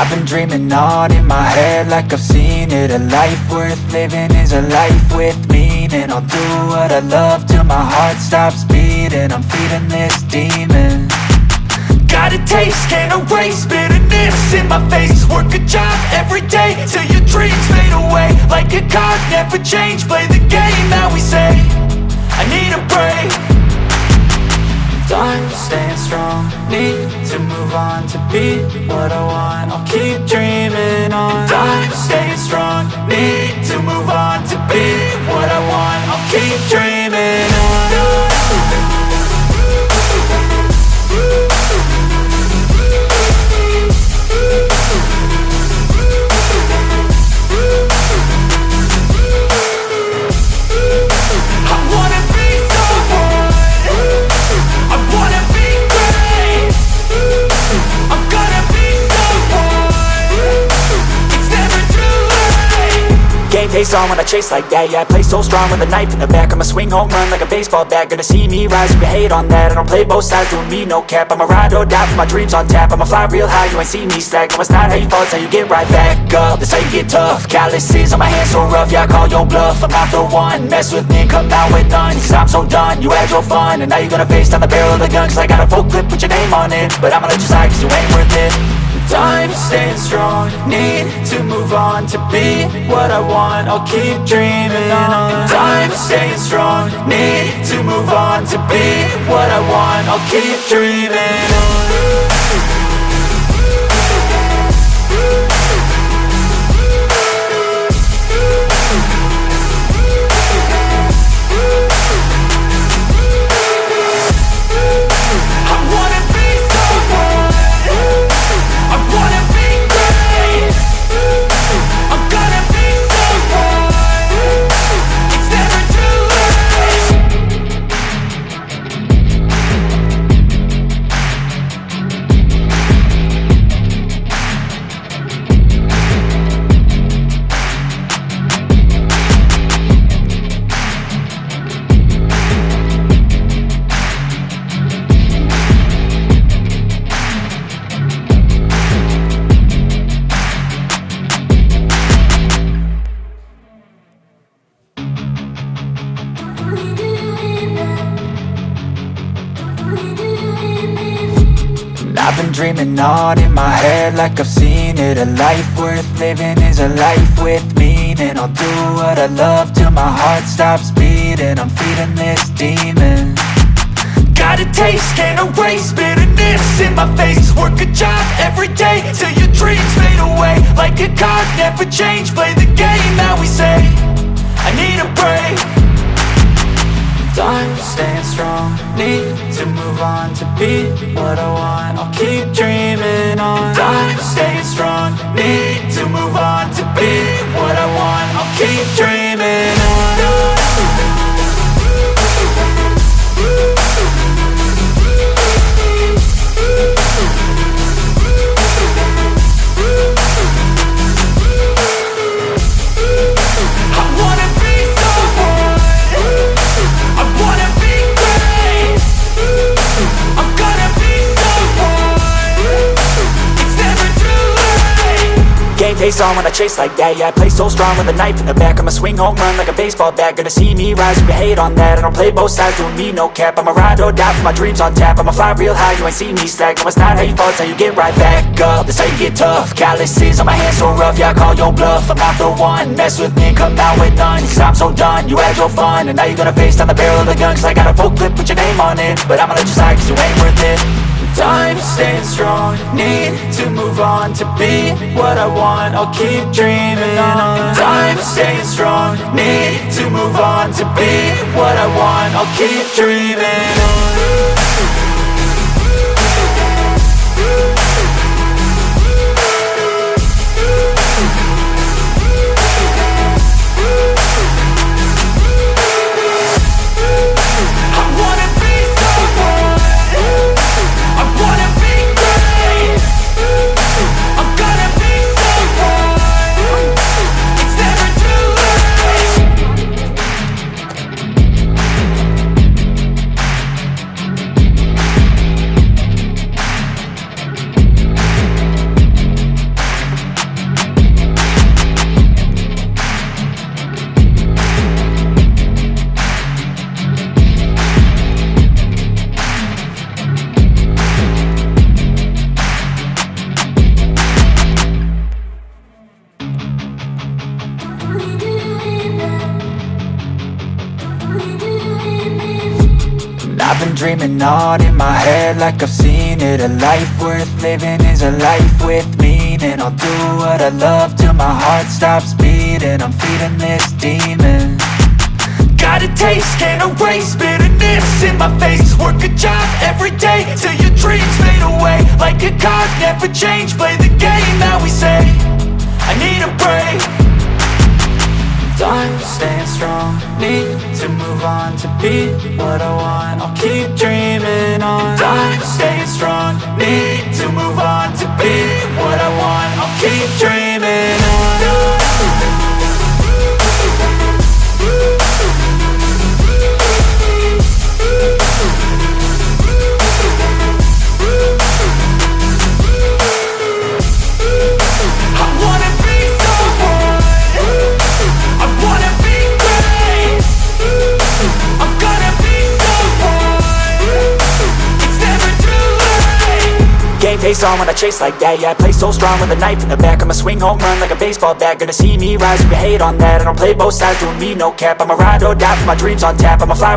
I've been dreaming on in my head like I've seen it. A life worth living is a life with meaning. I'll do what I love till my heart stops beating. I'm feeding this demon. Got a taste, can't erase bitterness in my face. Work a job every day till your dreams fade away. Like a card, never change, play the game that we say. I need a break. Time staying strong, need to move on to be what I want. I'll keep dreaming on. Time staying strong, need to move on to be what I want. I'll keep dreaming on. Face on when I chase like that. Yeah, I play so strong with a knife in the back. I'ma swing home run like a baseball bat. Gonna see me rise, you can hate on that. I don't play both sides, doing me no cap. I'ma ride or die for my dreams on tap. I'ma fly real high, you ain't see me slack. No, it's not how you fall, it's how you get right back up. That's how you get tough. Calluses on my hands so rough, yeah, I call your bluff. I'm not the one, mess with me and come out with none. Cause I'm so done, you had your fun. And now you're gonna face down the barrel of the gun. Cause I got a full clip with your name on it. But I'ma let you slide cause you ain't worth it. Time staying strong, need to move on to be what I want. I'll keep dreaming on. Time staying strong, need to move on to be what I want. I'll keep dreaming on. I've been dreaming on in my head like I've seen it. A life worth living is a life with meaning. I'll do what I love till my heart stops beating. I'm feeding this demon. Got a taste, can't erase bitterness in my face. Work a job every day till your dreams fade away. Like a card, never change, play the game that we say. I need a break. Time staying strong, need to move on to be what I want. I'll keep dreaming on. Time staying strong, need to move on to be what I want. I'll keep dreaming on. Face on when I chase like that. Yeah, I play so strong with a knife in the back. I'ma swing home run like a baseball bat. Gonna see me rise, you can hate on that. I don't play both sides, doing me no cap. I'ma ride or die for my dreams on tap. I'ma fly real high, you ain't see me slack. No, it's not how you fall, it's how you get right back up. That's how you get tough. Calluses on my hands so rough, yeah, I call your bluff. I'm not the one, mess with me and come out with none. Cause I'm so done, you had your fun. And now you're gonna face down the barrel of the gun. Cause I got a full clip with your name on it. But I'ma let you slide cause you ain't worth it. Time staying strong, need to move on to be what I want. I'll keep dreaming on. Time staying strong, need to move on to be what I want. I'll keep dreaming on. I've been dreaming on in my head like I've seen it. A life worth living is a life with meaning. I'll do what I love till my heart stops beating. I'm feeding this demon. Got a taste, can't erase bitterness in my face. Work a job every day till your dreams fade away. Like a card, never change, play the game that we say. I need a break. I'm staying strong, need to move on to be what I want. I'll keep dreaming on. I'm staying strong, need to move on to be what I want. I'll keep dreaming on. Game face on when I chase like that. Yeah, I play so strong with a knife in the back. I'ma swing home run like a baseball bat. Gonna see me rise, you can hate on that. I don't play both sides, doing me no cap. I'ma ride or die for my dreams on tap. I'ma fly